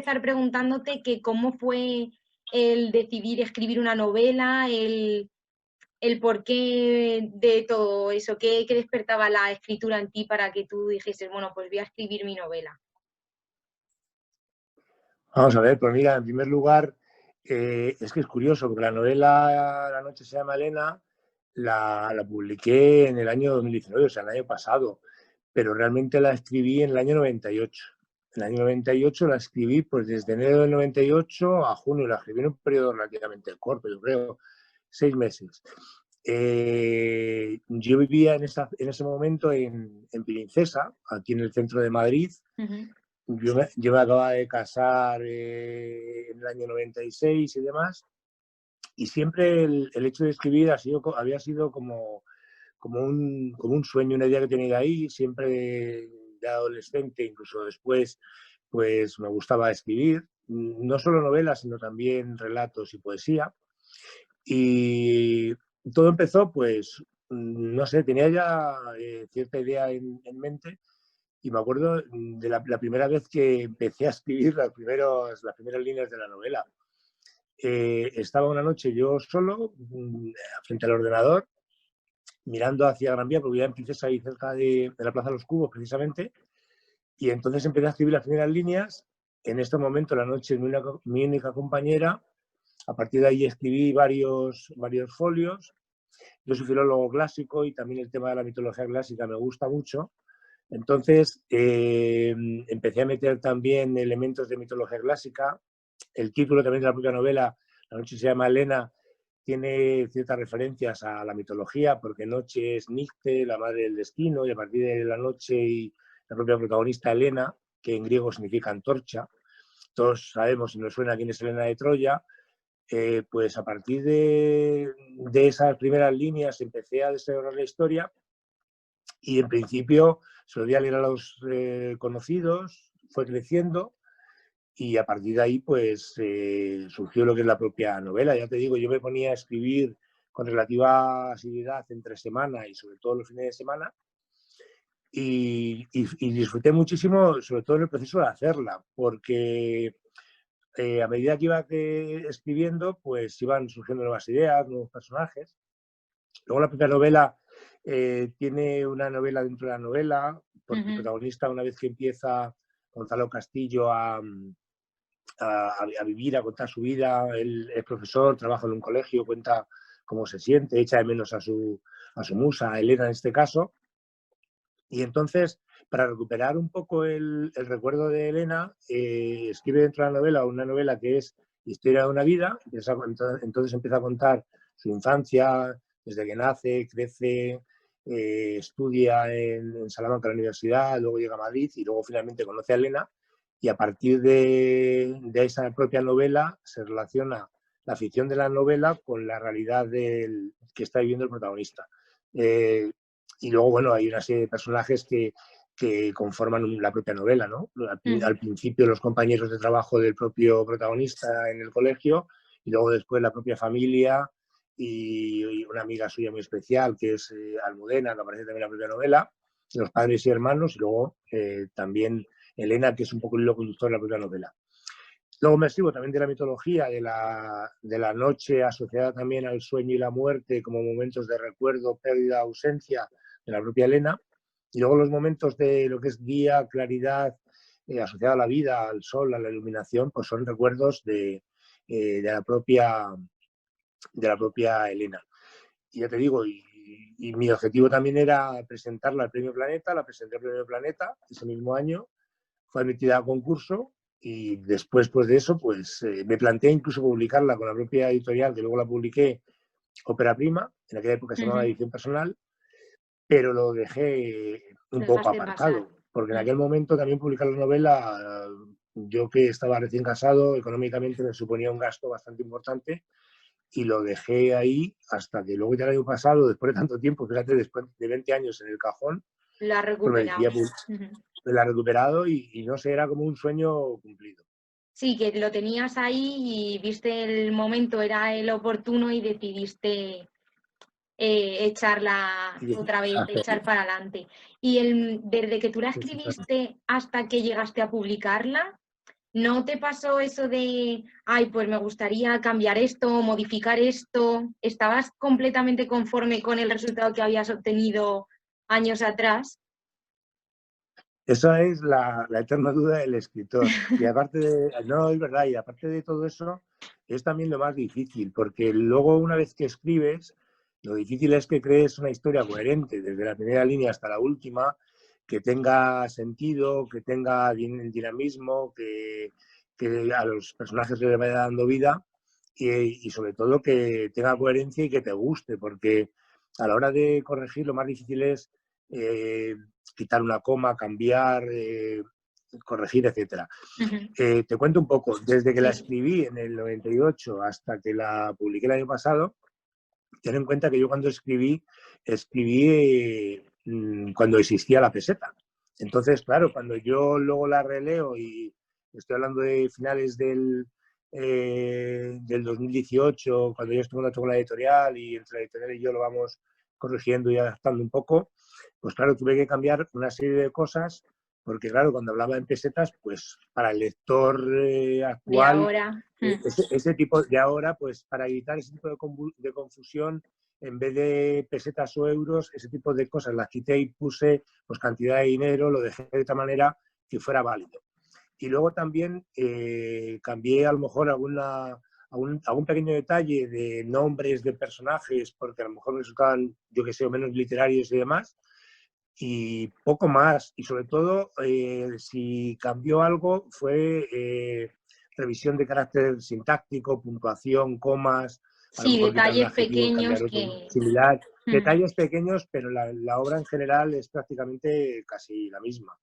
empezar preguntándote que cómo fue el decidir escribir una novela, el porqué de todo eso, qué despertaba la escritura en ti para que tú dijeses, bueno, pues voy a escribir mi novela. Vamos a ver, pues mira, en primer lugar, es que es curioso, porque la novela La noche se llama Elena la publiqué en el año 2019, o sea, el año pasado, pero realmente la escribí en el año 98. En el año 98 la escribí, pues desde enero del 98 a junio, la escribí en un periodo relativamente corto, yo creo, 6 meses. Yo vivía en ese momento en Princesa, aquí en el centro de Madrid. Ujú. Yo me acababa de casar en el año 96 y demás, y siempre el hecho de escribir había sido como un sueño, una idea que tenía ahí, siempre de adolescente, incluso después, pues me gustaba escribir, no solo novelas, sino también relatos y poesía. Y todo empezó, pues, no sé, tenía ya cierta idea en mente, y me acuerdo de la primera vez que empecé a escribir las primeras líneas de la novela. Estaba una noche yo solo, frente al ordenador, mirando hacia Gran Vía, porque vivía en Princesa, ahí cerca de la Plaza de los Cubos, precisamente, y entonces empecé a escribir las primeras líneas. En este momento, la noche, mi única compañera. A partir de ahí escribí varios folios. Yo soy filólogo clásico y también el tema de la mitología clásica me gusta mucho. Entonces, empecé a meter también elementos de mitología clásica. El título también de la propia novela, La noche se llama Elena, tiene ciertas referencias a la mitología, porque Noche es Nicte, la madre del destino, y a partir de la noche y la propia protagonista Elena, que en griego significa antorcha. Todos sabemos, y nos suena, quién es Helena de Troya. Pues a partir de esas primeras líneas empecé a desarrollar la historia, y en principio se lo di a leer a los conocidos, fue creciendo, y a partir de ahí pues surgió lo que es la propia novela. Ya te digo, yo me ponía a escribir con relativa asiduidad entre semana y sobre todo los fines de semana, y disfruté muchísimo, sobre todo en el proceso de hacerla, porque a medida que iba escribiendo, pues iban surgiendo nuevas ideas, nuevos personajes. Luego la propia novela tiene una novela dentro de la novela, porque el Ujú. protagonista, una vez que empieza Gonzalo Castillo a vivir, a contar su vida, él es profesor, trabaja en un colegio, cuenta cómo se siente, echa de menos a su musa, a Elena en este caso. Y entonces, para recuperar un poco el recuerdo de Elena, escribe dentro de la novela una novela que es Historia de una vida. Entonces empieza a contar su infancia, desde que nace, crece, estudia en Salamanca, la universidad, luego llega a Madrid y luego finalmente conoce a Elena, y a partir de esa propia novela se relaciona la ficción de la novela con la realidad que está viviendo el protagonista. Eh, y luego, bueno, hay una serie de personajes que conforman la propia novela, ¿no? Al Ujú. principio los compañeros de trabajo del propio protagonista en el colegio, y luego después la propia familia y una amiga suya muy especial, que es Almudena, que aparece también en la propia novela, los padres y hermanos, y luego también Elena, que es un poco el hilo conductor de la propia novela. Luego me escribo también de la mitología, de la noche asociada también al sueño y la muerte como momentos de recuerdo, pérdida, ausencia de la propia Elena. Y luego los momentos de lo que es día, claridad, asociada a la vida, al sol, a la iluminación, pues son recuerdos de la propia Elena. Y ya te digo, y mi objetivo también era presentarla al Premio Planeta. La presenté al Premio Planeta ese mismo año, fue admitida a concurso, y después pues, de eso pues me planteé incluso publicarla con la propia editorial, que luego la publiqué, Ópera Prima, en aquella época se llamaba Ujú. Edición Personal, pero lo dejé un Lo poco dejaste pasar. aparcado, porque en Mm. aquel momento también publicar la novela, yo que estaba recién casado, económicamente me suponía un gasto bastante importante, y lo dejé ahí hasta que luego ya el año pasado, después de tanto tiempo, fíjate, después de 20 años en el cajón, Lo has pues me decidí recuperado. Ujú. la he recuperado, y no sé, era como un sueño cumplido. Sí, que lo tenías ahí y viste el momento, era el oportuno y decidiste echarla Y otra vez, hacerlo. echar para adelante. Y desde que tú la escribiste hasta que llegaste a publicarla, ¿No te pasó eso de, ay, pues me gustaría cambiar esto, modificar esto? ¿Estabas completamente conforme con el resultado que habías obtenido años atrás? Esa es la eterna duda del escritor. Y aparte no, es verdad, y aparte de todo eso, es también lo más difícil, porque luego una vez que escribes, lo difícil es que crees una historia coherente, desde la primera línea hasta la última, que tenga sentido, que tenga dinamismo, que a los personajes les vaya dando vida y sobre todo que tenga coherencia y que te guste, porque a la hora de corregir lo más difícil es quitar una coma, cambiar, corregir, etcétera. Te cuento un poco, desde que la escribí en el 98 hasta que la publiqué el año pasado, ten en cuenta que yo cuando escribí cuando existía la peseta. Entonces, claro, cuando yo luego la releo y estoy hablando de finales del 2018, cuando yo estuve en con la editorial y entre la editorial y yo lo vamos corrigiendo y adaptando un poco, pues claro, tuve que cambiar una serie de cosas porque claro, cuando hablaba en pesetas, pues para el lector De actual, ahora. ese tipo de ahora, pues para evitar ese tipo de confusión, en vez de pesetas o euros, ese tipo de cosas las quité y puse pues cantidad de dinero, lo dejé de tal manera que fuera válido. Y luego también cambié a lo mejor algún pequeño detalle de nombres de personajes, porque a lo mejor resultaban, yo que sé, menos literarios y demás, y poco más. Y sobre todo, si cambió algo, fue revisión de carácter sintáctico, puntuación, comas, a lo Sí, mejor quitar un detalles adjetivo y pequeños cambiar otro que... similar. Detalles pequeños, pero la obra en general es prácticamente casi la misma.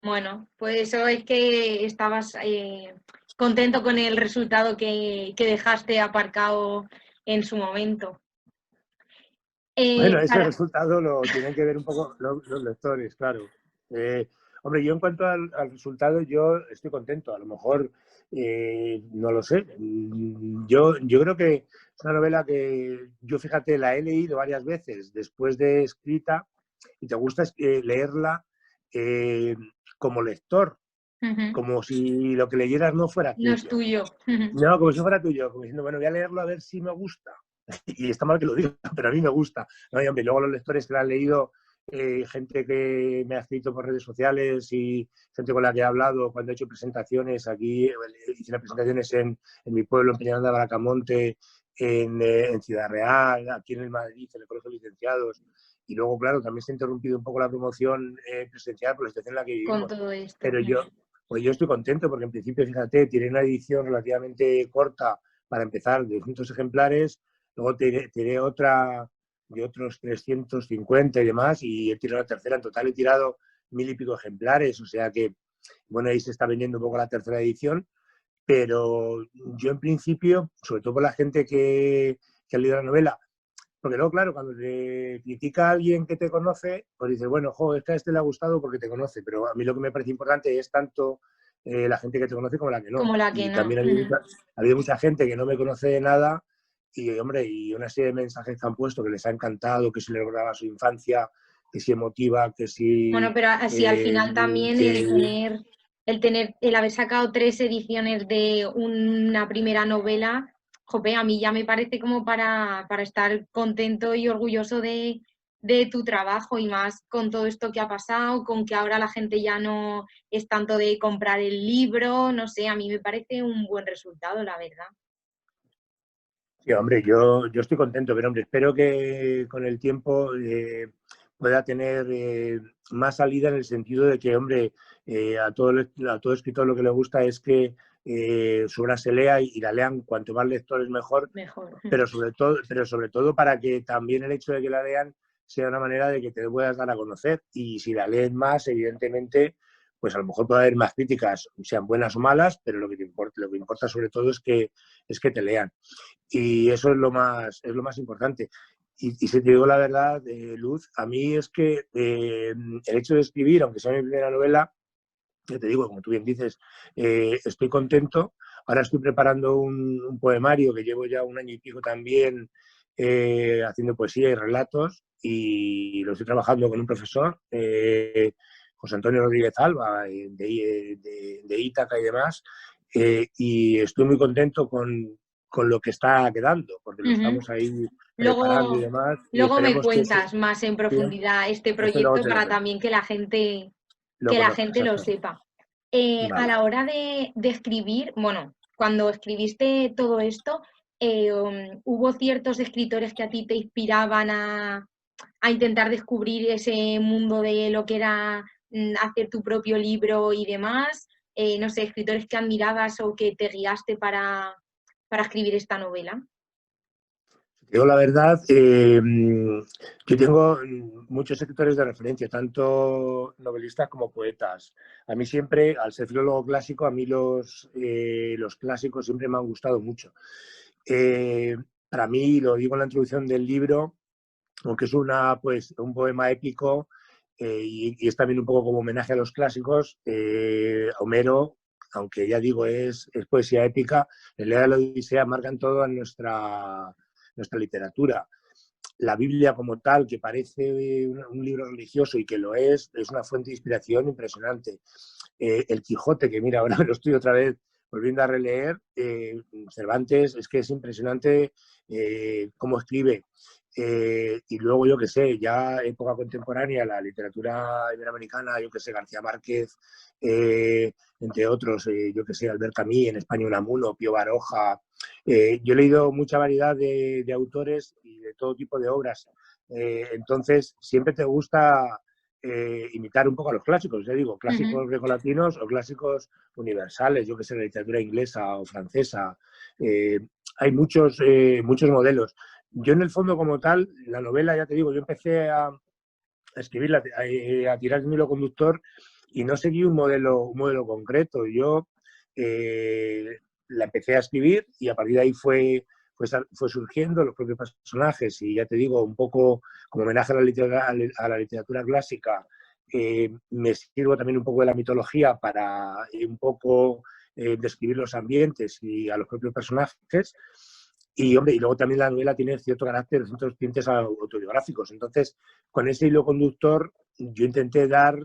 Bueno, pues eso es que estabas contento con el resultado que dejaste aparcado en su momento. Bueno, ese Para... resultado lo tienen que ver un poco los lectores, claro. Hombre, yo en cuanto al resultado, yo estoy contento. A lo mejor, no lo sé. Yo creo que es una novela que yo, fíjate, la he leído varias veces después de escrita y te gusta leerla eh, como lector, como si lo que leyeras no fuera No es tuyo. tuyo. No, como si fuera tuyo, como diciendo, bueno, voy a leerlo a ver si me gusta. Y está mal que lo diga, pero a mí me gusta. ¿No? Y, hombre, luego los lectores que lo han leído, gente que me ha escrito por redes sociales y gente con la que he hablado cuando he hecho presentaciones aquí, hice las presentaciones en mi pueblo, en Peñaranda de Bracamonte, en Ciudad Real, aquí en el Madrid, en el Colegio de Licenciados. Y luego, claro, también se ha interrumpido un poco la promoción presencial por la situación en la que Con vivimos. todo esto. Pero yo estoy contento porque en principio, fíjate, tiene una edición relativamente corta para empezar, de 200 ejemplares, luego tiré otra de otros 350 y demás, y he tirado la tercera. En total he tirado 1000 y pico ejemplares, o sea que, bueno, ahí se está vendiendo un poco la tercera edición, pero yo en principio, sobre todo por la gente que ha leído la novela, porque luego, claro, cuando te critica a alguien que te conoce, pues dices, bueno, jo, es que a este le ha gustado porque te conoce, pero a mí lo que me parece importante es tanto la gente que te conoce como la que no. Como la que Y no. también ha habido mucha gente que no me conoce de nada y, hombre, y una serie de mensajes que han puesto que les ha encantado, que si les recordaba su infancia, que si emotiva, que Bueno, si... pero así al final también que, el haber sacado 3 ediciones de una primera novela, jope, a mí ya me parece como para estar contento y orgulloso de tu trabajo y más con todo esto que ha pasado, con que ahora la gente ya no es tanto de comprar el libro, no sé, a mí me parece un buen resultado, la verdad. Sí, hombre, yo estoy contento, pero hombre, espero que con el tiempo pueda tener más salida en el sentido de que, hombre, a todo escritor lo que le gusta es que su obra se lea y la lean cuanto más lectores mejor, Mejor. pero sobre todo para que también el hecho de que la lean sea una manera de que te puedas dar a conocer y si la leen más, evidentemente, pues a lo mejor puede haber más críticas, sean buenas o malas, pero lo que importa sobre todo es que te lean. Y eso es lo más importante. Y si te digo la verdad, Luz, a mí es que el hecho de escribir, aunque sea mi primera novela, ya te digo, como tú bien dices, estoy contento. Ahora estoy preparando un poemario que llevo ya un año y pico también haciendo poesía y relatos y lo estoy trabajando con un profesor José Antonio Rodríguez Alba, de Ítaca y demás, y estoy muy contento con lo que está quedando, porque lo Ujú. estamos ahí preparando y Luego, demás, y luego me esperemos que cuentas más en bien, profundidad este este luego proyecto te lo para cuento, también lo que la conozcas, gente lo exacto. sepa. A Vale. la hora de escribir, bueno, cuando escribiste todo esto, ¿hubo ciertos escritores que a ti te inspiraban a intentar descubrir ese mundo de lo que era hacer tu propio libro y demás? No sé, escritores que admirabas o que te guiaste para escribir esta novela. Digo la verdad, yo tengo muchos escritores de referencia, tanto novelistas como poetas. A mí siempre, al ser filólogo clásico, a mí los clásicos siempre me han gustado mucho. Eh, para mí, lo digo en la introducción del libro, aunque es pues, un poema épico y es también un poco como homenaje a los clásicos, Homero, aunque ya digo es poesía épica, el Ilíada y la Odisea marcan toda nuestra literatura. La Biblia como tal, que parece un libro religioso y que lo es una fuente de inspiración impresionante. El Quijote, que mira, ahora me lo estoy otra vez volviendo a releer, Cervantes, es que es impresionante cómo escribe. Y luego, yo que sé, ya época contemporánea, la literatura iberoamericana, yo que sé, García Márquez, entre otros, yo que sé, Albert Camus, en España Unamuno, Pío Baroja. Yo he leído mucha variedad de autores y de todo tipo de obras. Entonces, siempre te gusta imitar un poco a los clásicos, ya digo, Ujú. clásicos grecolatinos o clásicos universales, yo que sé, la literatura inglesa o francesa. Hay muchos modelos. Yo en el fondo como tal, la novela, ya te digo, yo empecé a escribirla, a tirar el hilo conductor y no seguí un modelo concreto. Yo la empecé a escribir y a partir de ahí fue surgiendo los propios personajes y ya te digo, un poco como homenaje a la literatura clásica, me sirvo también un poco de la mitología para un poco describir los ambientes y a los propios personajes. Y, hombre, y luego también la novela tiene cierto carácter, ciertos tintes autobiográficos. Entonces, con ese hilo conductor, yo intenté dar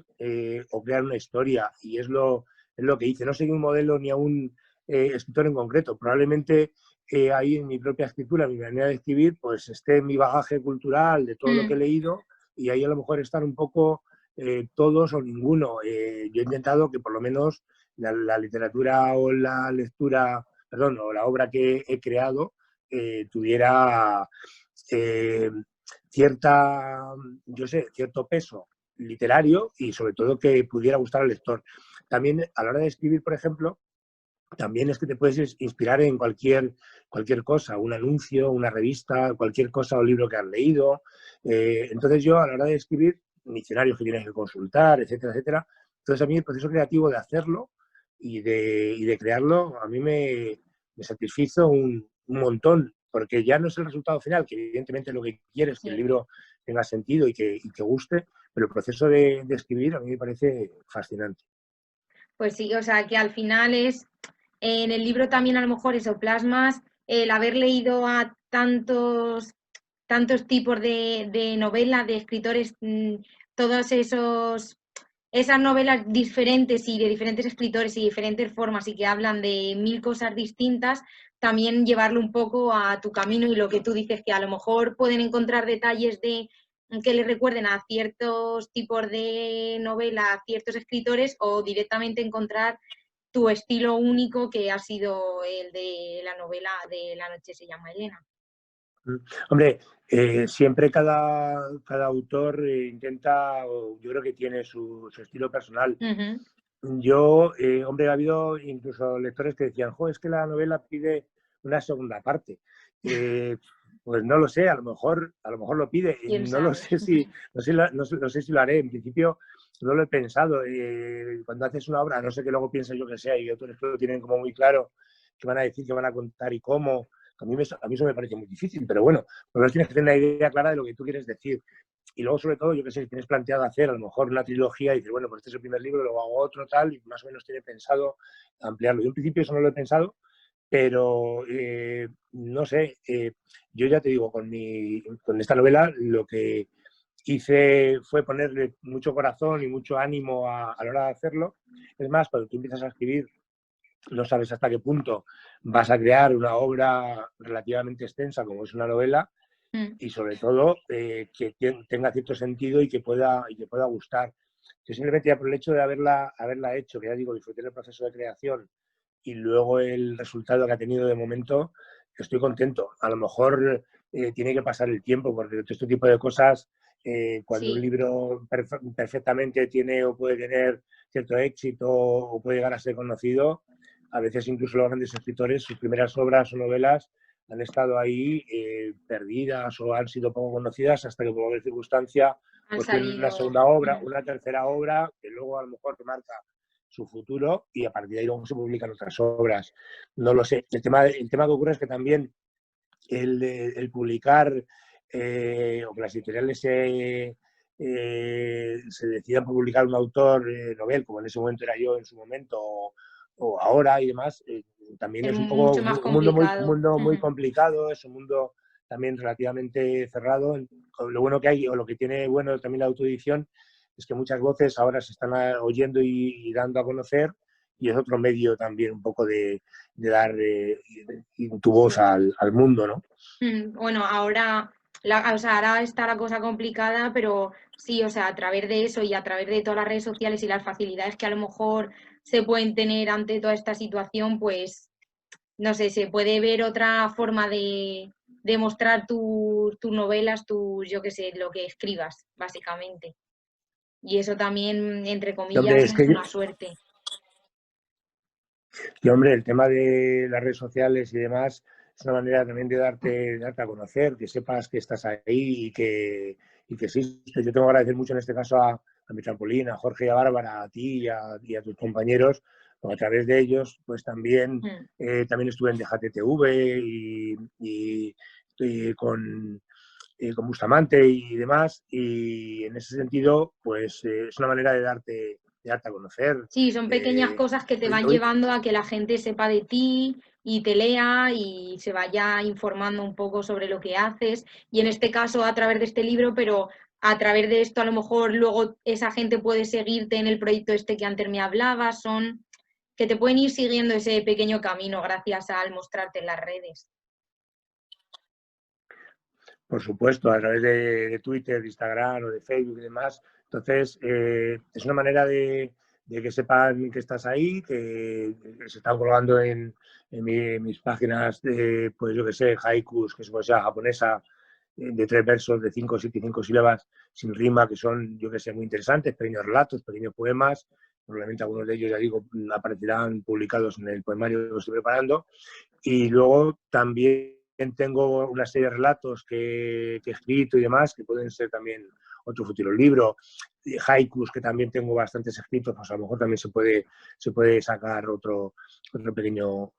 o crear una historia y es lo que hice. No seguí un modelo ni a un escritor en concreto. Probablemente ahí en mi propia escritura, en mi manera de escribir, pues esté mi bagaje cultural de todo lo que he Mm. leído y ahí a lo mejor están un poco todos o ninguno. Yo he intentado que por lo menos la literatura o la lectura, perdón, o la obra que he creado tuviera eh, yo sé, cierto peso literario y sobre todo que pudiera gustar al lector. También a la hora de escribir, por ejemplo, también es que te puedes inspirar en cualquier cosa, un anuncio, una revista, cualquier cosa o libro que has leído. Entonces yo a la hora de escribir, diccionarios que tienes que consultar, etcétera, etcétera. Entonces a mí el proceso creativo de hacerlo y de crearlo a mí me satisfizo un montón, porque ya no es el resultado final, que evidentemente lo que quieres es que el Sí. libro tenga sentido y que guste, pero el proceso de escribir a mí me parece fascinante. Pues sí, o sea que al final es, en el libro también a lo mejor eso, plasmas el haber leído a tantos tipos de novelas, de escritores, todos esas novelas diferentes y de diferentes escritores y diferentes formas y que hablan de mil cosas distintas, también llevarlo un poco a tu camino y lo que tú dices, que a lo mejor pueden encontrar detalles que les recuerden a ciertos tipos de novela, a ciertos escritores o directamente encontrar tu estilo único que ha sido el de la novela de La noche se llama Elena. Mm. Hombre, siempre cada autor intenta, o yo creo que tiene su estilo personal. Ujú. Yo, hombre, ha habido incluso lectores que decían, jo, es que la novela pide una segunda parte. Eh, pues no lo sé, a lo mejor lo pide. ¿Quién No lo sabe? sé si, no sé si lo haré. En principio no lo he pensado. Cuando haces una obra, no sé que luego piensa yo que sea, y autores que lo tienen como muy claro, que van a decir, que van a contar y cómo. A mí eso me parece muy difícil, pero bueno, por lo menos tienes que tener una idea clara de lo que tú quieres decir. Y luego, sobre todo, yo que sé, si tienes planteado hacer a lo mejor una trilogía y dices, bueno, pues este es el primer libro, luego hago otro, tal, y más o menos tiene pensado ampliarlo. Yo en principio eso no lo he pensado, pero no sé, yo ya te digo, con esta novela fue ponerle mucho corazón y mucho ánimo a la hora de hacerlo. Es más, cuando tú empiezas a escribir, no sabes hasta qué punto vas a crear una obra relativamente extensa como es una novela y sobre todo que tenga cierto sentido y que pueda gustar. Yo simplemente ya por el hecho de haberla hecho, que ya digo, disfruté del proceso de creación y luego el resultado que ha tenido de momento, estoy contento. A lo mejor tiene que pasar el tiempo, porque este tipo de cosas, cuando un Sí, libro perfectamente tiene o puede tener cierto éxito o puede llegar a ser conocido, a veces incluso los grandes escritores, sus primeras obras o novelas han estado ahí perdidas o han sido poco conocidas hasta que por cualquier circunstancia han pues tienen una salido. segunda obra, una tercera obra que luego a lo mejor marca su futuro y a partir de ahí luego se publican otras obras. No lo sé. El tema que ocurre es que también el publicar o que las editoriales se decidan por publicar un autor novel, como en ese momento era yo en su momento, o ahora y demás, también Es es un poco mucho más un complicado. mundo muy complicado, es un mundo también relativamente cerrado. Lo bueno que hay, o lo que tiene bueno también la autoedición, es que muchas voces ahora se están oyendo y dando a conocer, y es otro medio también un poco de dar tu voz Sí. al mundo, ¿no? Bueno, ahora, o sea, ahora está la cosa complicada, pero sí, o sea, a través de eso y a través de todas las redes sociales y las facilidades que a lo mejor se pueden tener ante toda esta situación, pues, no sé, se puede ver otra forma de mostrar tus novelas, yo qué sé, lo que escribas, básicamente. Y eso también, entre Y, hombre, comillas, es es que una suerte. hombre, el tema de las redes sociales y demás es una manera también de darte a conocer, que sepas que estás ahí y que existes. Yo tengo que agradecer mucho en este caso a mi trampolín, a Jorge y a Bárbara, a ti y a tus compañeros, porque a través de ellos pues también, Mm. también estuve en DGTV y con Bustamante y demás, y en ese sentido pues es una manera de darte a conocer. Sí, son pequeñas Eh, cosas que te hoy, van hoy, llevando a que la gente sepa de ti y te lea y se vaya informando un poco sobre lo que haces. Y en este caso a través de este libro, pero a través de esto a lo mejor luego esa gente puede seguirte en el proyecto este que antes me hablabas. Son que te pueden ir siguiendo ese pequeño camino gracias al mostrarte en las redes. por supuesto, a través de Twitter, de Instagram o de Facebook y demás. Entonces, es una manera de que sepan que estás ahí, que se están colgando en mis páginas de, pues yo que sé, haikus, que es poesía japonesa, de 3 versos, de 5, 7 y 5 sílabas, sin rima, que son, yo que sé, muy interesantes, pequeños relatos, pequeños poemas. Probablemente algunos de ellos, ya digo, aparecerán publicados en el poemario que estoy preparando. Y luego también tengo una serie de relatos que he escrito y demás, que pueden ser también otro futuro libro, haikus, que también tengo bastantes escritos, pues a lo mejor también se puede sacar otro pequeño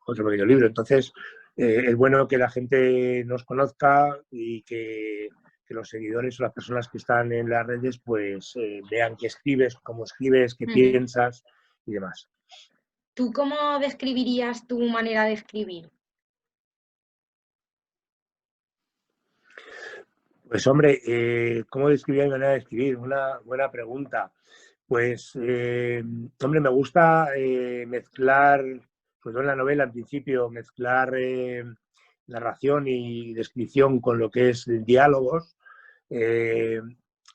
libro. Entonces, es bueno que la gente nos conozca y que los seguidores o las personas que están en las redes pues vean qué escribes, cómo escribes, qué Ujú. piensas y demás. ¿Tú cómo describirías tu manera de escribir? Pues hombre, ¿cómo describir mi manera de escribir? Una buena pregunta. Pues, hombre, me gusta mezclar, sobre todo en la novela, en principio, mezclar narración y descripción con lo que es diálogos. eh,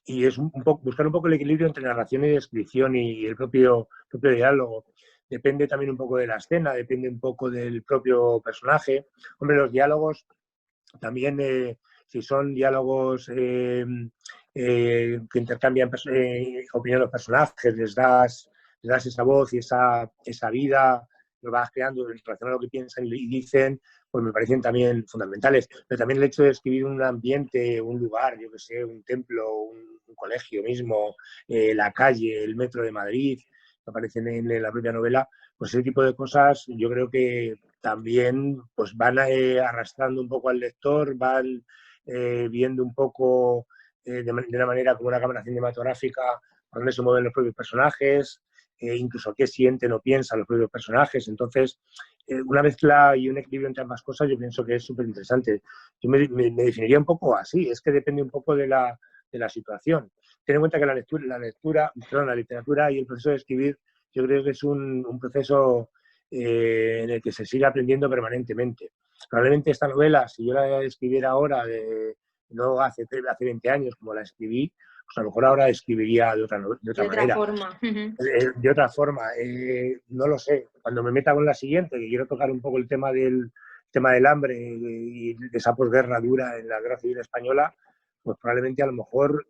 y es un poco, buscar un poco el equilibrio entre narración y descripción y el propio diálogo. Depende también un poco de la escena, depende un poco del propio personaje. Hombre, los diálogos también, si son diálogos que intercambian opinión los personajes, les das esa voz y esa vida, lo vas creando en relación a lo que piensan y dicen, pues me parecen también fundamentales. Pero también el hecho de escribir un ambiente, un lugar, yo que sé, un templo, un colegio mismo, la calle, el metro de Madrid, que aparecen en la propia novela, pues ese tipo de cosas yo creo que también pues van arrastrando un poco al lector, van viendo un poco de una manera como una cámara cinematográfica por dónde se mueven los propios personajes, incluso qué sienten o piensan los propios personajes. Entonces, una mezcla y un equilibrio entre ambas cosas yo pienso que es súper interesante. Yo me definiría un poco así, es que depende un poco de la situación. Ten en cuenta que la literatura y el proceso de escribir, yo creo que es un proceso en el que se sigue aprendiendo permanentemente. Probablemente esta novela, si yo la escribiera ahora, no hace 20 años como la escribí, pues a lo mejor ahora escribiría de otra De otra manera. forma. De otra forma, no lo sé. Cuando me meta con la siguiente, que quiero tocar un poco el tema del hambre y de esa posguerra dura en la Guerra Civil Española, pues probablemente a lo mejor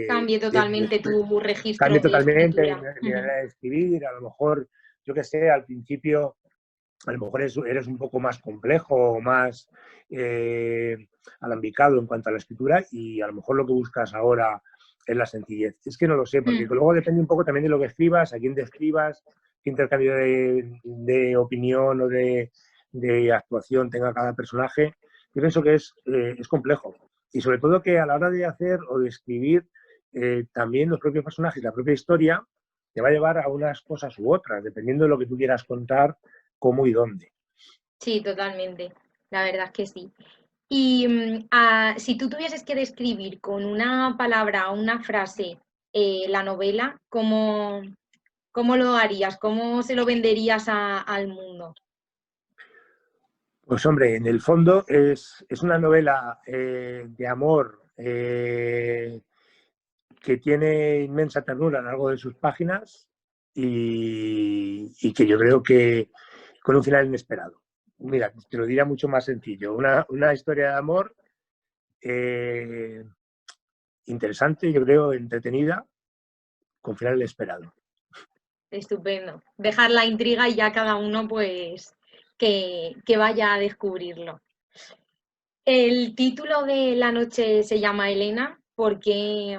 Cambie totalmente tu registro cambie de totalmente escritura. mi manera de escribir. A lo mejor, yo qué sé, al principio a lo mejor eres un poco más complejo o más alambicado en cuanto a la escritura, y a lo mejor lo que buscas ahora es la sencillez. Es que no lo sé, porque luego depende un poco también de lo que escribas, a quién te escribas, qué intercambio de opinión o de actuación tenga cada personaje. Yo pienso que es complejo. Y sobre todo que a la hora de hacer o de escribir, también los propios personajes, la propia historia, te va a llevar a unas cosas u otras, dependiendo de lo que tú quieras contar, cómo y dónde. Sí, totalmente. La verdad es que sí. Y si tú tuvieses que describir con una palabra o una frase la novela, ¿cómo lo harías? ¿Cómo se lo venderías al mundo? Pues hombre, en el fondo es una novela de amor que tiene inmensa ternura a lo largo de sus páginas y que yo creo que con un final inesperado. Mira, te lo diría mucho más sencillo. Una historia de amor eh, interesante, yo creo, entretenida, con final inesperado. Estupendo. Dejar la intriga y ya cada uno pues que vaya a descubrirlo. El título de la noche se llama Elena. ¿Por qué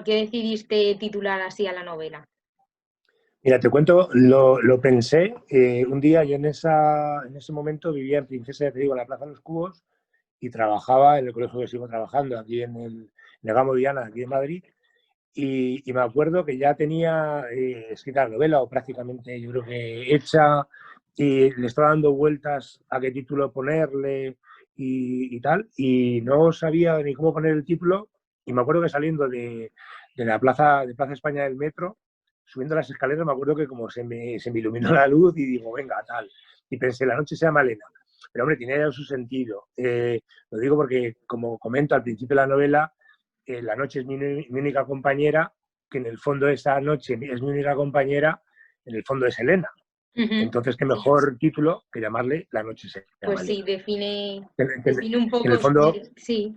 decidiste titular así a la novela? Mira, te cuento, lo pensé. Un día yo en ese momento vivía en Princesa, ya te digo, en la Plaza de los Cubos, y trabajaba en el colegio que sigo trabajando, aquí en el Gamo Diana, aquí en Madrid. Y me acuerdo que ya tenía escrita la novela, o prácticamente yo creo que hecha, y le estaba dando vueltas a qué título ponerle y tal, y no sabía ni cómo poner el título. Y me acuerdo que saliendo de la Plaza España del metro, subiendo las escaleras, me acuerdo que como se me iluminó la luz y digo, venga, tal. Y pensé, la noche se llama Elena. Pero hombre, tiene ya su sentido. Lo digo porque, como comento al principio de la novela, la noche es mi única compañera, que en el fondo esa noche es mi única compañera, en el fondo es Elena. Entonces, qué mejor título que llamarle La noche se llama Pues sí, Elena. define un En poco, el fondo, sí.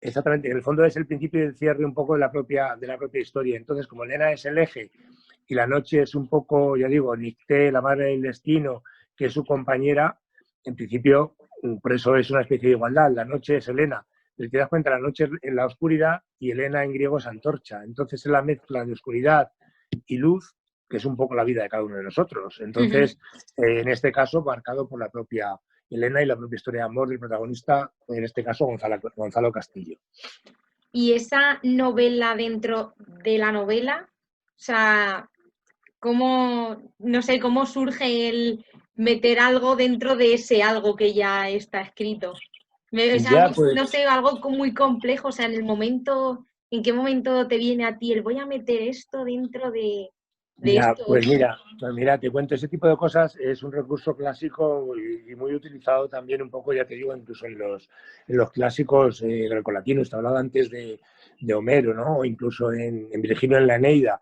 exactamente, en el fondo es el principio y el cierre un poco de la propia historia. Entonces, como Elena es el eje y la noche es un poco, ya digo, Nicté, la madre del destino, que es su compañera, en principio, por eso es una especie de igualdad. La noche es Elena. Si te das cuenta, la noche es la oscuridad y Elena en griego es antorcha. Entonces es la mezcla de oscuridad y luz, que es un poco la vida de cada uno de nosotros. Entonces, en este caso, marcado por la propia Elena y la propia historia de amor del protagonista, en este caso Gonzalo Castillo. Y esa novela dentro de la novela, o sea, no sé, cómo surge el meter algo dentro de ese algo que ya está escrito. Es algo, Ya, pues, no sé, algo muy complejo, o sea, ¿en qué momento te viene a ti el voy a meter esto dentro de ya, esto pues otro? mira, te cuento, ese tipo de cosas es un recurso clásico y muy utilizado también un poco, ya te digo, incluso en los clásicos grecolatinos. Te hablaba antes de Homero, ¿no? O incluso en Virgilio en la Eneida.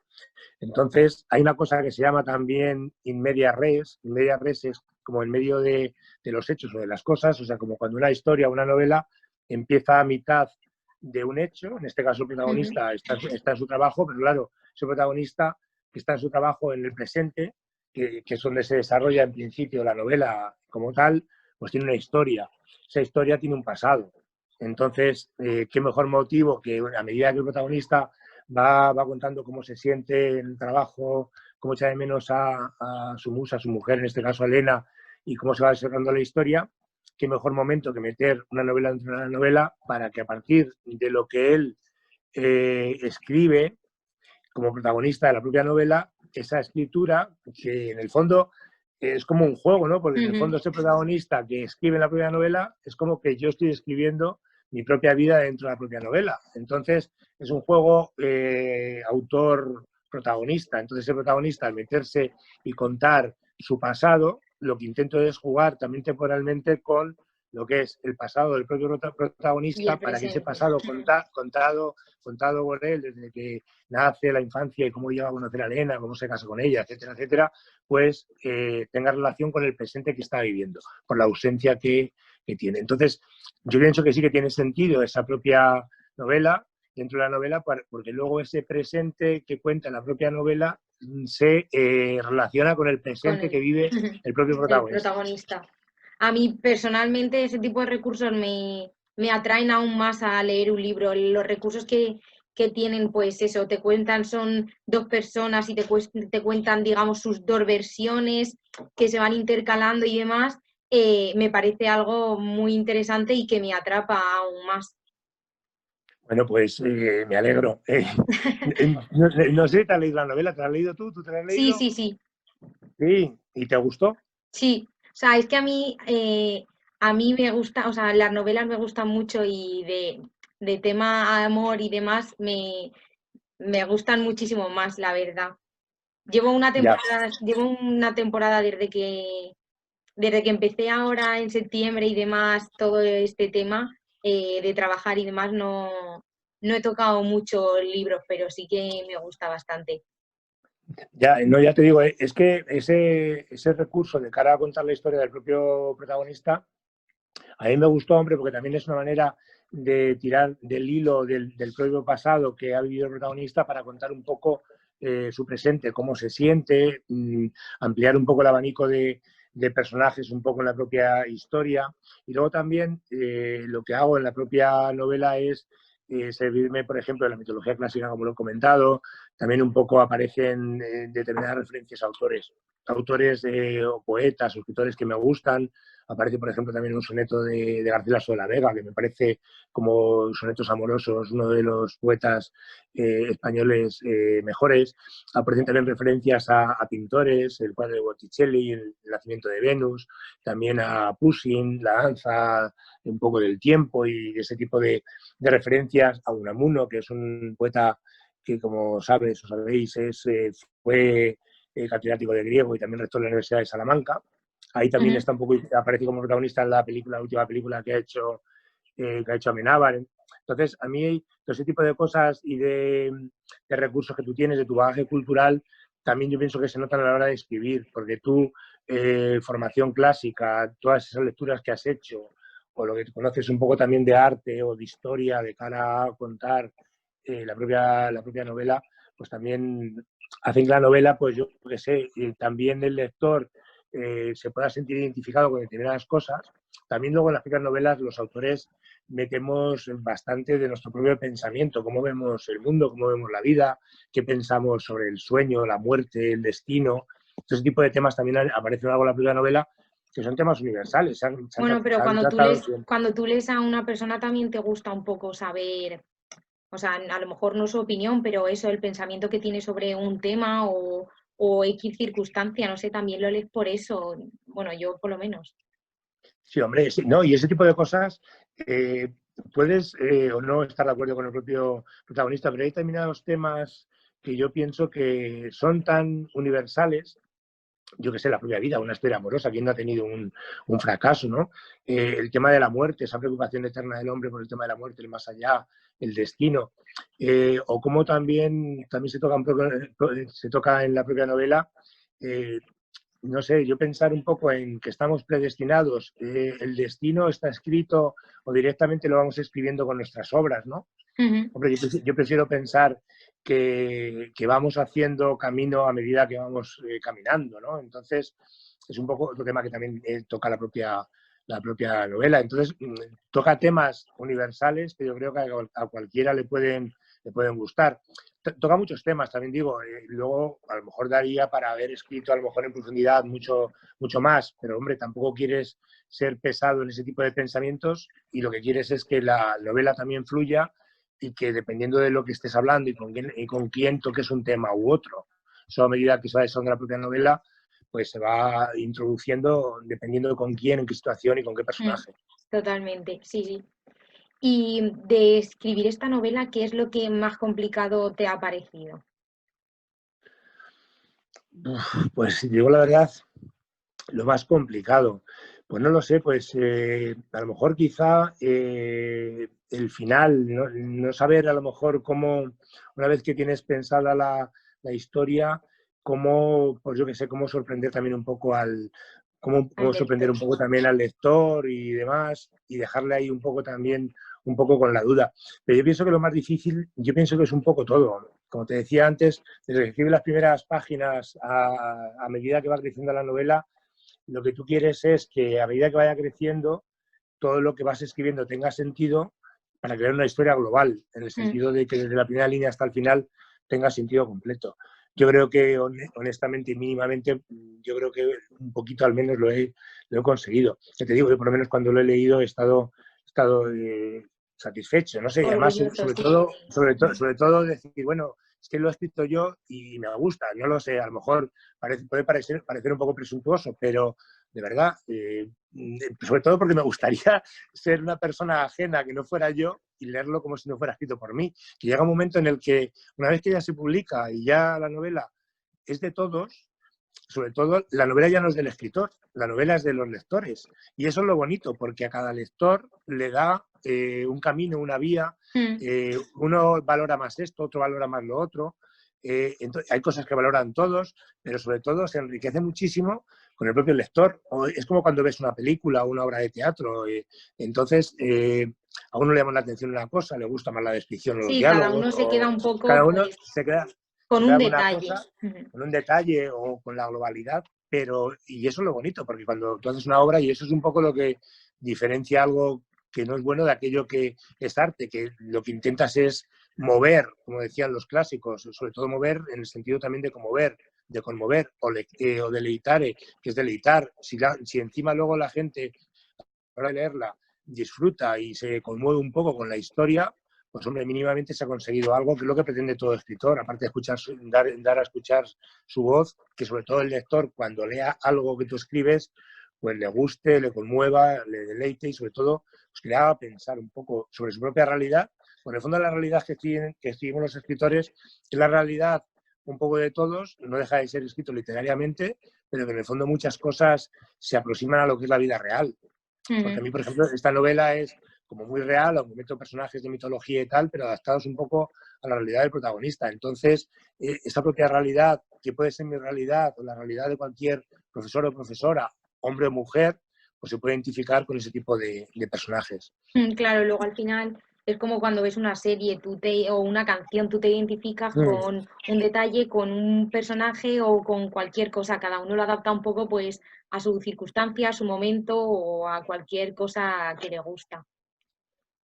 Entonces, hay una cosa que se llama también in media res. In media res es como en medio de los hechos o de las cosas, o sea, como cuando una historia o una novela empieza a mitad de un hecho, en este caso el protagonista está en su trabajo, pero claro, ese protagonista que está en su trabajo en el presente, que es donde se desarrolla en principio la novela como tal, pues tiene una historia. Esa historia tiene un pasado. Entonces, qué mejor motivo que a medida que el protagonista va contando cómo se siente en el trabajo, cómo echa de menos a su musa, a su mujer, en este caso a Elena, y cómo se va desarrollando la historia, qué mejor momento que meter una novela dentro de una novela para que a partir de lo que él escribe como protagonista de la propia novela, esa escritura, que en el fondo es como un juego, ¿no? Porque en el fondo ese protagonista que escribe en la propia novela es como que yo estoy escribiendo mi propia vida dentro de la propia novela. Entonces, es un juego autor-protagonista. Entonces, el protagonista, al meterse y contar su pasado, lo que intento es jugar también temporalmente con lo que es el pasado del propio Y protagonista, el para que ese presente. pasado contado por él desde que nace, la infancia y cómo llega a conocer a Elena, cómo se casa con ella, etcétera, etcétera, pues tenga relación con el presente que está viviendo, por la ausencia que tiene. Entonces, yo pienso que sí que tiene sentido esa propia novela, dentro de la novela, porque luego ese presente que cuenta la propia novela se relaciona con el Con presente que el, vive el propio el protagonista. protagonista. A mí personalmente ese tipo de recursos me atraen aún más a leer un libro. Los recursos que tienen, pues eso, te cuentan, son dos personas y te cuentan, digamos, sus dos versiones que se van intercalando y demás, me parece algo muy interesante y que me atrapa aún más. Bueno, pues me alegro. No sé, ¿te has leído la novela? ¿Te la has leído tú? ¿Tú te la has Sí, leído? sí, sí. Sí. ¿Y te gustó? Sí, o sea, es que a mí me gusta, o sea, las novelas me gustan mucho y de tema amor y demás me gustan muchísimo más, la verdad. Ya. Llevo una temporada desde que empecé ahora en septiembre y demás, todo este tema de trabajar y demás, no he tocado muchos libros, pero sí que me gusta bastante. Ya, no, ya te digo, es que ese recurso de cara a contar la historia del propio protagonista, a mí me gustó, hombre, porque también es una manera de tirar del hilo del propio pasado que ha vivido el protagonista para contar un poco su presente, cómo se siente, ampliar un poco el abanico de personajes un poco en la propia historia. Y luego también lo que hago en la propia novela es servirme, por ejemplo, de la mitología clásica, como lo he comentado. También un poco aparecen determinadas referencias a autores o poetas o escritores que me gustan. Aparece, por ejemplo, también un soneto de García Lasso de la Vega, que me parece, como sonetos amorosos, uno de los poetas españoles mejores. Aparecen también referencias a pintores, el cuadro de Botticelli, el nacimiento de Venus, también a Pushkin, la danza un poco del tiempo y ese tipo de referencias a Unamuno, que es un poeta que, como sabes o sabéis, fue catedrático de griego y también rector de la Universidad de Salamanca. Ahí también Ujú. está un poco, aparece como protagonista en la última película que ha hecho Amenábar. Entonces, a mí todo ese tipo de cosas y de recursos que tú tienes, de tu bagaje cultural, también yo pienso que se notan a la hora de escribir, porque tú, formación clásica, todas esas lecturas que has hecho, o lo que conoces un poco también de arte o de historia, de cara a contar la propia novela, pues también hacen que la novela, pues yo qué sé, también el lector se pueda sentir identificado con determinadas cosas. También luego en las propias novelas los autores metemos bastante de nuestro propio pensamiento, cómo vemos el mundo, cómo vemos la vida, qué pensamos sobre el sueño, la muerte, el destino. Ese tipo de temas también aparecen algo en la propia novela, que son temas universales, Bueno, pero se han tratado siempre. cuando tú lees a una persona también te gusta un poco saber, o sea, a lo mejor no su opinión, pero eso, el pensamiento que tiene sobre un tema o X circunstancia, no sé, también lo lees por eso. Bueno, yo por lo menos. Sí, hombre, sí, no, y ese tipo de cosas puedes o no estar de acuerdo con el propio protagonista, pero hay determinados temas que yo pienso que son tan universales, yo que sé, la propia vida, una historia amorosa, ¿quién no ha tenido un fracaso, ¿no? El tema de la muerte, esa preocupación eterna del hombre por el tema de la muerte, el más allá, el destino, o cómo también se toca en la propia novela eh, no sé, yo pensar un poco en que estamos predestinados, el destino está escrito o directamente lo vamos escribiendo con nuestras obras, ¿no? Ujú. Hombre, yo prefiero pensar que vamos haciendo camino a medida que vamos caminando, ¿no? Entonces, es un poco otro tema que también toca la propia novela. Entonces, toca temas universales que yo creo que a cualquiera le pueden gustar. Toca muchos temas, también digo, luego a lo mejor daría para haber escrito a lo mejor en profundidad mucho más, pero hombre, tampoco quieres ser pesado en ese tipo de pensamientos y lo que quieres es que la novela también fluya y que dependiendo de lo que estés hablando y con quién toques un tema u otro, eso a medida que se va desarrollando la propia novela, pues se va introduciendo dependiendo de con quién, en qué situación y con qué Mm, personaje. totalmente, sí, sí. Y de escribir esta novela, ¿qué es lo que más complicado te ha parecido? Pues si digo la verdad, lo más complicado. Pues no lo sé, pues a lo mejor quizá el final, no saber a lo mejor cómo, una vez que tienes pensada la historia, cómo, pues yo qué sé, cómo sorprender también un poco Al cómo sorprender lector. un poco también al lector y demás, y dejarle ahí un poco también, un poco con la duda. Pero yo pienso que lo más difícil, yo pienso que es un poco todo. Como te decía antes, desde que escribes las primeras páginas a medida que va creciendo la novela, lo que tú quieres es que a medida que vaya creciendo, todo lo que vas escribiendo tenga sentido para crear una historia global, en el Mm. sentido de que desde la primera línea hasta el final tenga sentido completo. Yo creo que honestamente y mínimamente, yo creo que un poquito al menos lo he conseguido. Ya te digo, yo por lo menos cuando lo he leído he estado satisfecho, no sé, y además Orgulloso, sí. sobre todo decir, bueno, es que lo he escrito yo y me gusta, no lo sé, a lo mejor puede parecer un poco presuntuoso, pero de verdad, sobre todo porque me gustaría ser una persona ajena que no fuera yo y leerlo como si no fuera escrito por mí. Que llega un momento en el que, una vez que ya se publica y ya la novela es de todos, sobre todo la novela ya no es del escritor, la novela es de los lectores. Y eso es lo bonito, porque a cada lector le da un camino, una vía, Mm. uno valora más esto, otro valora más lo otro. Entonces, hay cosas que valoran todos, pero sobre todo se enriquece muchísimo con el propio lector. Es como cuando ves una película o una obra de teatro. Entonces, a uno le llama la atención una cosa, le gusta más la descripción o los Sí, cada diálogos, uno se queda o un poco, cada uno pues, se con queda un con una detalle. cosa, con un detalle o con la globalidad, pero, y eso es lo bonito, porque cuando tú haces una obra, y eso es un poco lo que diferencia algo que no es bueno de aquello que es arte, que lo que intentas es mover, como decían los clásicos, sobre todo mover en el sentido también de conmover, o deleitare, que es deleitar. Si encima luego la gente, a la hora de leerla, disfruta y se conmueve un poco con la historia, pues hombre, mínimamente se ha conseguido algo que es lo que pretende todo escritor, aparte de dar a escuchar su voz, que sobre todo el lector, cuando lea algo que tú escribes, pues le guste, le conmueva, le deleite y sobre todo pues que le haga pensar un poco sobre su propia realidad. Por el fondo la realidad que escribimos los escritores es la realidad un poco de todos, no deja de ser escrito literariamente, pero que en el fondo muchas cosas se aproximan a lo que es la vida real. Porque a mí, por ejemplo, esta novela es como muy real, aunque meto personajes de mitología y tal, pero adaptados un poco a la realidad del protagonista. Entonces, esa propia realidad, que puede ser mi realidad o la realidad de cualquier profesor o profesora, hombre o mujer, pues se puede identificar con ese tipo de personajes. Claro, luego al final es como cuando ves una serie o una canción, tú te identificas Mm. con un detalle, con un personaje o con cualquier cosa. Cada uno lo adapta un poco pues a su circunstancia, a su momento o a cualquier cosa que le gusta.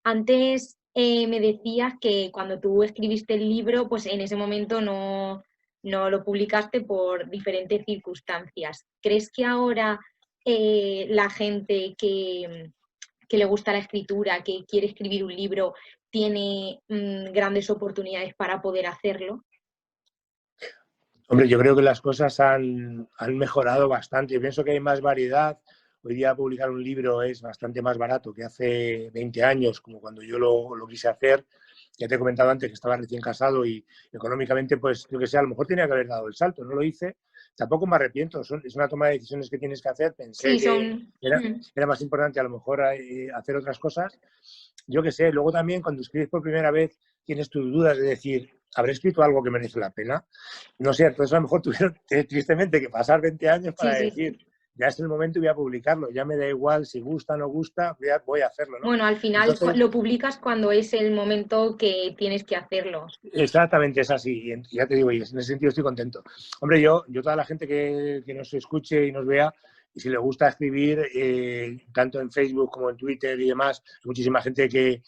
Antes me decías que cuando tú escribiste el libro, pues en ese momento no lo publicaste por diferentes circunstancias. ¿Crees que ahora la gente que le gusta la escritura, que quiere escribir un libro, tiene grandes oportunidades para poder hacerlo? Hombre, yo creo que las cosas han mejorado bastante. Yo pienso que hay más variedad. Hoy día publicar un libro es bastante más barato que hace 20 años, como cuando yo lo quise hacer. Ya te he comentado antes que estaba recién casado y económicamente, pues yo que sé, a lo mejor tenía que haber dado el salto. No lo hice. Tampoco me arrepiento. Es una toma de decisiones que tienes que hacer. Pensé Sí, que son... era más importante a lo mejor hacer otras cosas. Yo que sé. Luego también cuando escribes por primera vez tienes tus dudas de decir, ¿habré escrito algo que merece la pena? No sé, entonces a lo mejor tuvieron tristemente que pasar 20 años Sí, para sí, decir, sí. ya es el momento y voy a publicarlo, ya me da igual si gusta o no gusta, voy a hacerlo, ¿no? Bueno, al final Entonces, lo publicas cuando es el momento que tienes que hacerlo. exactamente es así, y ya te digo, y en ese sentido estoy contento. Hombre, yo toda la gente que nos escuche y nos vea, y si le gusta escribir, tanto en Facebook como en Twitter y demás, hay muchísima gente que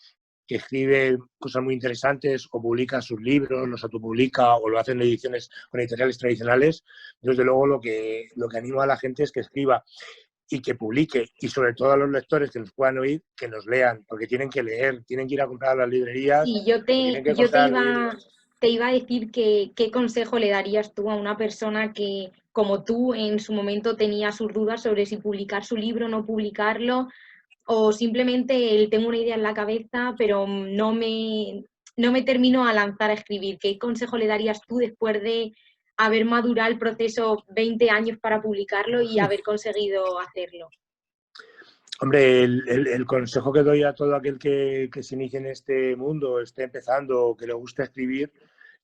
escribe cosas muy interesantes o publica sus libros, los autopublica o lo hacen en ediciones con editoriales tradicionales. Desde luego lo que animo a la gente es que escriba y que publique, y sobre todo a los lectores que nos puedan oír, que nos lean, porque tienen que leer, tienen que ir a comprar a las librerías Sí, o tienen que yo comprar libros. te iba a decir que qué consejo le darías tú a una persona que, como tú, en su momento tenía sus dudas sobre si publicar su libro o no publicarlo. o simplemente tengo una idea en la cabeza, pero no me termino a lanzar a escribir. ¿Qué consejo le darías tú después de haber madurado el proceso 20 años para publicarlo y haber conseguido hacerlo? Hombre, el consejo que doy a todo aquel que se inicie en este mundo, esté empezando o que le guste escribir,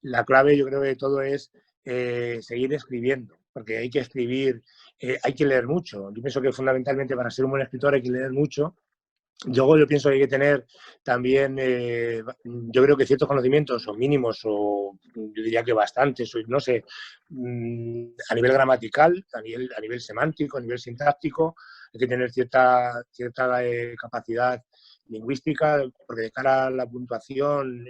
la clave yo creo de todo es seguir escribiendo, porque hay que escribir, hay que leer mucho. Yo pienso que fundamentalmente para ser un buen escritor hay que leer mucho. Yo pienso que hay que tener también, yo creo que ciertos conocimientos o mínimos, o yo diría que bastantes, o no sé, a nivel gramatical, a nivel semántico, a nivel sintáctico, hay que tener cierta capacidad lingüística, porque de cara a la puntuación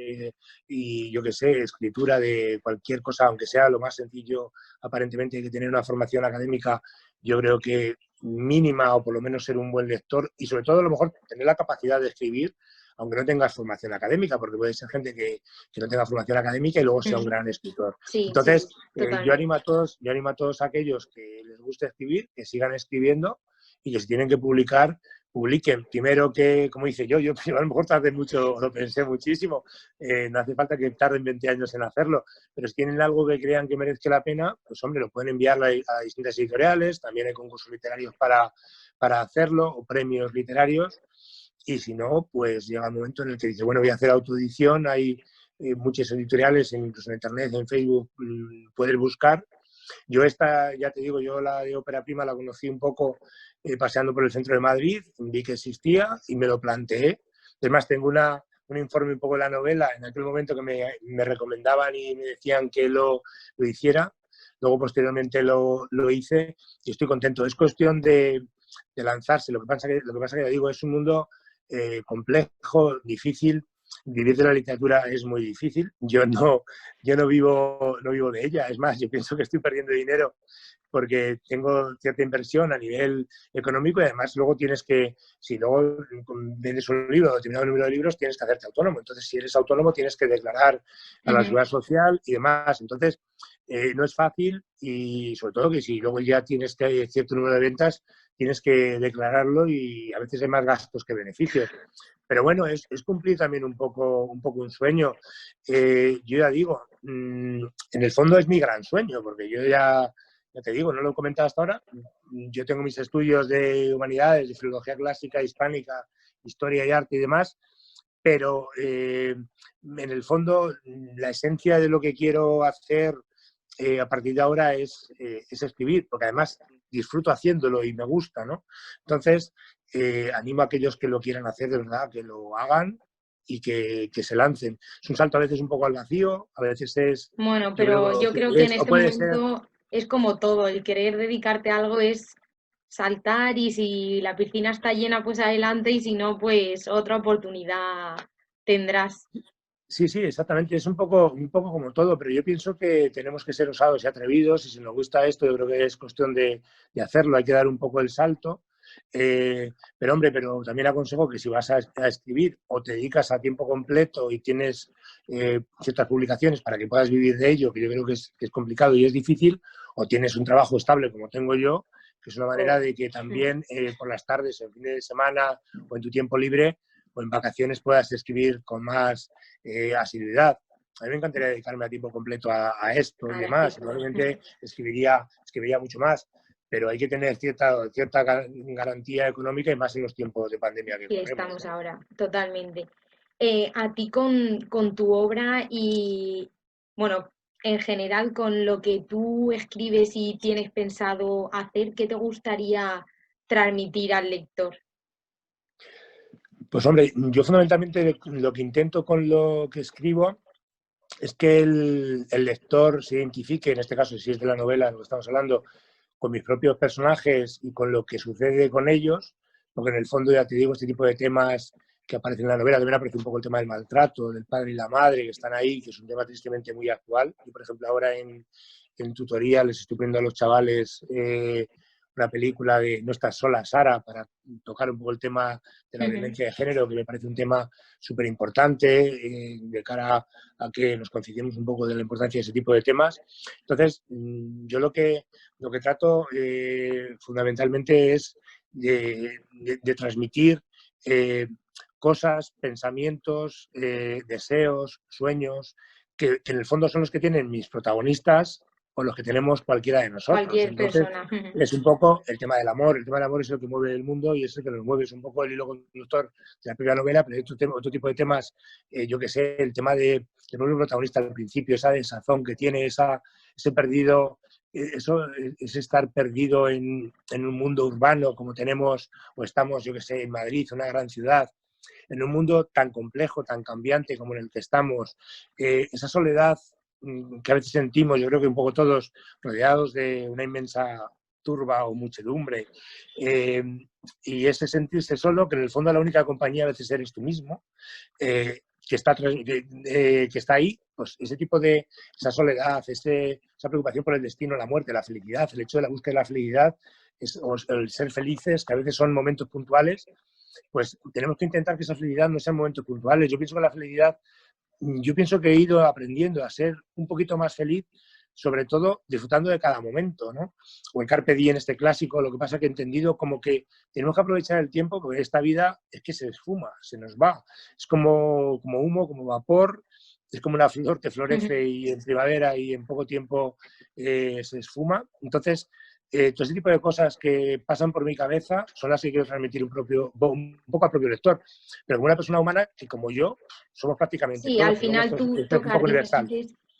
y yo qué sé, escritura de cualquier cosa, aunque sea lo más sencillo, aparentemente hay que tener una formación académica, yo creo que mínima, o por lo menos ser un buen lector, y sobre todo a lo mejor tener la capacidad de escribir, aunque no tengas formación académica, porque puede ser gente que no tenga formación académica y luego sea un gran escritor. Sí, sí, Entonces, yo totalmente. animo a todos aquellos que les guste escribir, que sigan escribiendo y que si tienen que publicar, publiquen. Primero que, como dice yo a lo mejor tardé mucho, lo pensé muchísimo, no hace falta que tarden 20 años en hacerlo, pero si tienen algo que crean que merezca la pena, pues hombre, lo pueden enviar a distintas editoriales, también hay concursos literarios para hacerlo, o premios literarios, y si no, pues llega el momento en el que dice, bueno, voy a hacer autoedición, hay muchas editoriales, incluso en internet, en Facebook, puedes buscar. Yo esta, ya te digo, yo la de Ópera Prima la conocí un poco paseando por el centro de Madrid, vi que existía y me lo planteé. Además, tengo un informe un poco de la novela en aquel momento que me recomendaban y me decían que lo hiciera. Luego, posteriormente, lo hice y estoy contento. Es cuestión de lanzarse. Lo que pasa que ya digo, es un mundo complejo, difícil. Vivir de la literatura es muy difícil. Yo no vivo de ella. Es más, yo pienso que estoy perdiendo dinero porque tengo cierta inversión a nivel económico y además luego tienes que, si luego vendes un libro, determinado número de libros, tienes que hacerte autónomo. Entonces, si eres autónomo, tienes que declarar a la seguridad social y demás. Entonces, no es fácil y sobre todo que si luego ya tienes que cierto número de ventas, tienes que declararlo y a veces hay más gastos que beneficios. Pero bueno, es cumplir también un poco un sueño. Yo ya digo, en el fondo es mi gran sueño, porque yo ya te digo, no lo he comentado hasta ahora, yo tengo mis estudios de humanidades, de filología clásica, hispánica, historia y arte y demás, pero en el fondo la esencia de lo que quiero hacer a partir de ahora es escribir, porque además disfruto haciéndolo y me gusta, ¿no? Entonces, animo a aquellos que lo quieran hacer de verdad, que lo hagan y que se lancen. Es un salto a veces un poco al vacío, a veces es, Bueno, yo pero creo yo que creo que en o este puede ser. momento es como todo, el querer dedicarte a algo es saltar y si la piscina está llena, pues adelante y si no, pues otra oportunidad tendrás. Sí, sí, exactamente. Es un poco como todo, pero yo pienso que tenemos que ser osados y atrevidos y si nos gusta esto, yo creo que es cuestión de hacerlo. Hay que dar un poco el salto. Pero hombre, pero también aconsejo que si vas a escribir o te dedicas a tiempo completo y tienes ciertas publicaciones para que puedas vivir de ello, que yo creo que es complicado y es difícil, o tienes un trabajo estable como tengo yo, que es una manera de que también por las tardes, en fin de semana o en tu tiempo libre o en vacaciones puedas escribir con más asiduidad. A mí me encantaría dedicarme a tiempo completo a esto y A la demás. escritura. Probablemente escribiría mucho más, pero hay que tener cierta garantía económica y más en los tiempos de pandemia que Sí, corremos, estamos ¿no? ahora, totalmente. A ti con tu obra y, bueno, en general con lo que tú escribes y tienes pensado hacer, ¿qué te gustaría transmitir al lector? Pues hombre, yo fundamentalmente lo que intento con lo que escribo es que el lector se identifique, en este caso si es de la novela de lo que estamos hablando, con mis propios personajes y con lo que sucede con ellos, porque en el fondo, ya te digo, este tipo de temas que aparecen en la novela, también aparece un poco el tema del maltrato, del padre y la madre, que están ahí, que es un tema tristemente muy actual. Yo, por ejemplo, ahora en tutoría les estoy poniendo a los chavales una película de No estás sola, Sara, para tocar un poco el tema de la Ujú. violencia de género, que me parece un tema súper importante de cara a que nos concienciemos un poco de la importancia de ese tipo de temas. Entonces, yo lo que trato fundamentalmente es de transmitir cosas, pensamientos, deseos, sueños, que en el fondo son los que tienen mis protagonistas o los que tenemos cualquiera de nosotros. Cualquier Entonces, persona. es un poco el tema del amor. El tema del amor es el que mueve el mundo y es el que nos mueve. Es un poco el hilo conductor de la primera novela, pero hay otro tipo de temas, yo que sé, el tema del propio protagonista al principio, esa desazón que tiene, ese perdido, eso es estar perdido en un mundo urbano como tenemos o estamos, yo que sé, en Madrid, una gran ciudad, en un mundo tan complejo, tan cambiante como en el que estamos, esa soledad que a veces sentimos, yo creo que un poco todos, rodeados de una inmensa turba o muchedumbre, y ese sentirse solo, que en el fondo la única compañía a veces eres tú mismo, que está ahí, pues ese tipo de, esa soledad, esa preocupación por el destino, la muerte, la felicidad, el hecho de la búsqueda de la felicidad, o el ser felices, que a veces son momentos puntuales, pues tenemos que intentar que esa felicidad no sean momentos puntuales. Yo pienso que he ido aprendiendo a ser un poquito más feliz, sobre todo disfrutando de cada momento, ¿no? O el carpe diem, este clásico, lo que pasa que he entendido como que tenemos que aprovechar el tiempo porque esta vida es que se esfuma, se nos va. Es como humo, como vapor, es como una flor que florece y en primavera y en poco tiempo se esfuma. Entonces, todo ese tipo de cosas que pasan por mi cabeza son las que quiero transmitir un poco al propio lector, pero como una persona humana que, como yo, somos prácticamente Sí, al todos, luego final esto tú es un poco universal.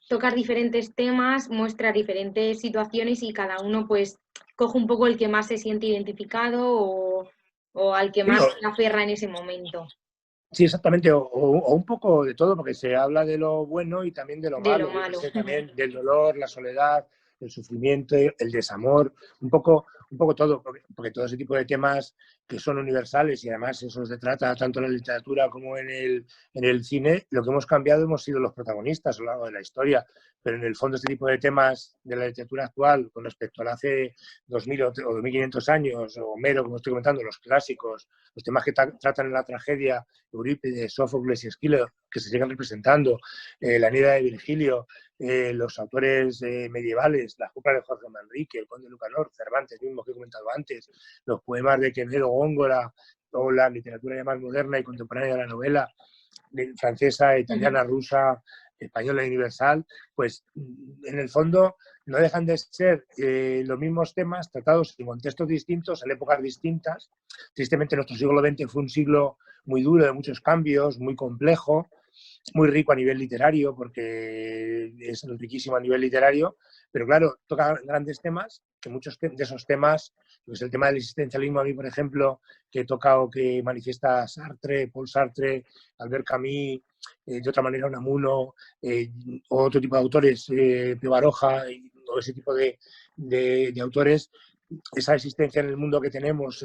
tocas diferentes temas, muestras diferentes situaciones y cada uno pues coge un poco el que más se siente identificado o al que Sí, más se aferra en ese momento. sí, exactamente, o un poco de todo, porque se habla de lo bueno y también de lo De lo malo, yo que malo. sé, también del dolor, la soledad, el sufrimiento, el desamor, un poco todo, porque todo ese tipo de temas que son universales y además eso se trata tanto en la literatura como en el cine, lo que hemos cambiado hemos sido los protagonistas a lo largo de la historia, pero en el fondo este tipo de temas de la literatura actual con respecto a hace 2000 o 2500 años, o Homero, como estoy comentando, los clásicos, los temas que tratan en la tragedia, Eurípides, Sófocles y Esquilo, que se siguen representando, la Eneida de Virgilio, los autores medievales, las coplas de Jorge Manrique, el Conde Lucanor, Cervantes mismo que he comentado antes, los poemas de Quevedo, Góngora, o la literatura ya más moderna y contemporánea de la novela, francesa, italiana, rusa, española y universal, pues en el fondo no dejan de ser los mismos temas tratados en contextos distintos, en épocas distintas. Tristemente nuestro siglo XX fue un siglo muy duro, de muchos cambios, muy complejo, muy rico a nivel literario, porque es riquísimo a nivel literario, pero claro, toca grandes temas, que muchos de esos temas, pues el tema del existencialismo a mí, por ejemplo, que he tocado, que manifiesta Sartre, Paul Sartre, Albert Camus, de otra manera Unamuno, otro tipo de autores, Pío Baroja, o ese tipo de autores, esa existencia en el mundo que tenemos,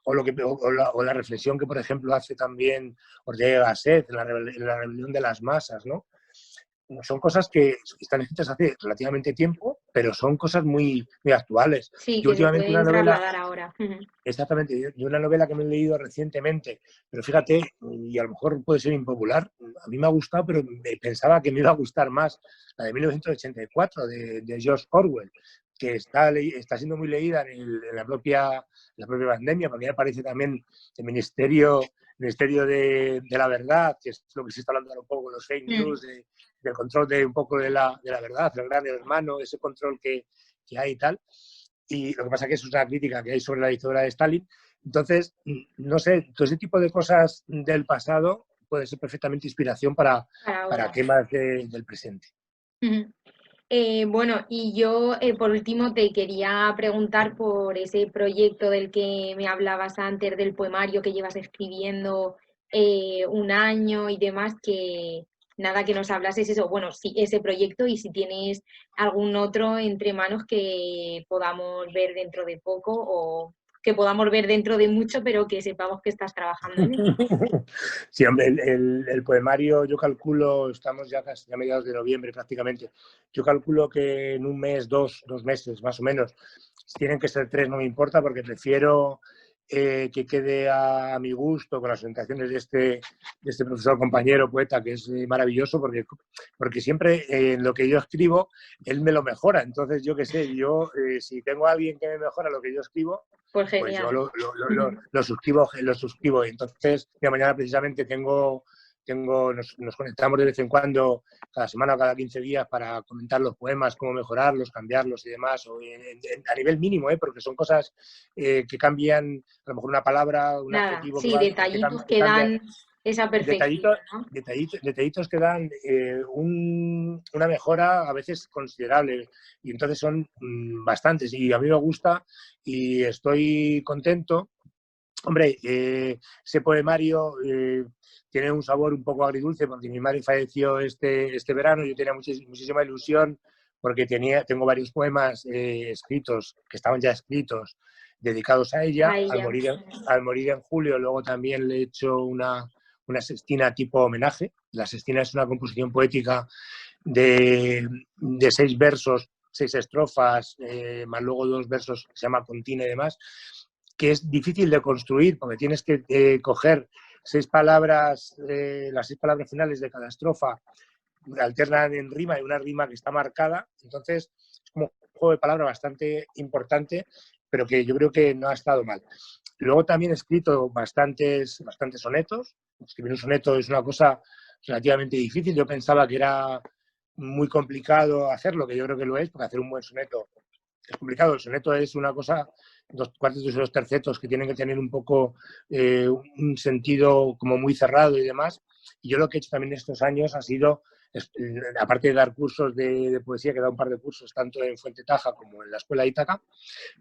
o la reflexión que, por ejemplo, hace también Ortega y Gasset en la rebelión de las masas, ¿no? Son cosas que están escritas hace relativamente tiempo, pero son cosas muy, muy actuales. Sí, Yo que se últimamente una pueden novela, trasladar ahora. exactamente, yo una novela que me he leído recientemente, pero fíjate, y a lo mejor puede ser impopular, a mí me ha gustado, pero pensaba que me iba a gustar más, la de 1984, de George Orwell, que está siendo muy leída en la propia pandemia, porque me parece también el Ministerio de la Verdad, que es lo que se está hablando un poco, los fake news, del control de un poco de la verdad, el gran hermano, ese control que hay y tal. Y lo que pasa es que es una crítica que hay sobre la dictadura de Stalin. Entonces, no sé, todo ese tipo de cosas del pasado puede ser perfectamente inspiración Para para ahora. temas del presente. Bueno, y yo por último te quería preguntar por ese proyecto del que me hablabas antes, del poemario que llevas escribiendo un año y demás, que nada, que nos hablases eso, bueno, sí, ese proyecto y si tienes algún otro entre manos que podamos ver dentro de poco o que podamos ver dentro de mucho, pero que sepamos que estás trabajando en él. Sí, hombre, el poemario, yo calculo, estamos ya casi a mediados de noviembre prácticamente, yo calculo que en un mes, dos meses más o menos, tienen que ser tres, no me importa, porque prefiero que quede a mi gusto con las orientaciones de este profesor compañero poeta, que es maravilloso, porque siempre en lo que yo escribo, él me lo mejora. Entonces, yo qué sé, si tengo a alguien que me mejora lo que yo escribo, Pues pues yo genial. lo suscribo, lo suscribo. Y entonces, de mañana precisamente nos conectamos de vez en cuando, cada semana o cada 15 días, para comentar los poemas, cómo mejorarlos, cambiarlos y demás, a nivel mínimo, porque son cosas que cambian, a lo mejor una palabra, un Nada, adjetivo sí, detallitos que que cambia, dan esa perfección, detallitos, ¿no? detallitos que dan una mejora a veces considerable, y entonces son bastantes, y a mí me gusta y estoy contento. Hombre, ese poemario tiene un sabor un poco agridulce porque mi madre falleció este verano. Yo tenía muchísima ilusión porque tengo varios poemas escritos, que estaban ya escritos, dedicados a ella. A ella. Al morir en julio, luego también le he hecho una sextina tipo homenaje. La sextina es una composición poética de 6 versos, 6 estrofas, más luego 2 versos que se llama continua y demás, que es difícil de construir porque tienes que coger 6 palabras, las 6 palabras finales de cada estrofa alternan en rima y una rima que está marcada. Entonces, es como un juego de palabras bastante importante, pero que yo creo que no ha estado mal. Luego también he escrito bastantes sonetos. Escribir un soneto es una cosa relativamente difícil. Yo pensaba que era muy complicado hacerlo, que yo creo que lo es, porque hacer un buen soneto es complicado. El soneto es una cosa, 2 cuartos y 2 tercetos, que tienen que tener un poco un sentido como muy cerrado y demás. Y yo lo que he hecho también estos años ha sido, aparte de dar cursos de poesía, que he dado un par de cursos tanto en Fuente Taja como en la Escuela de Ítaca,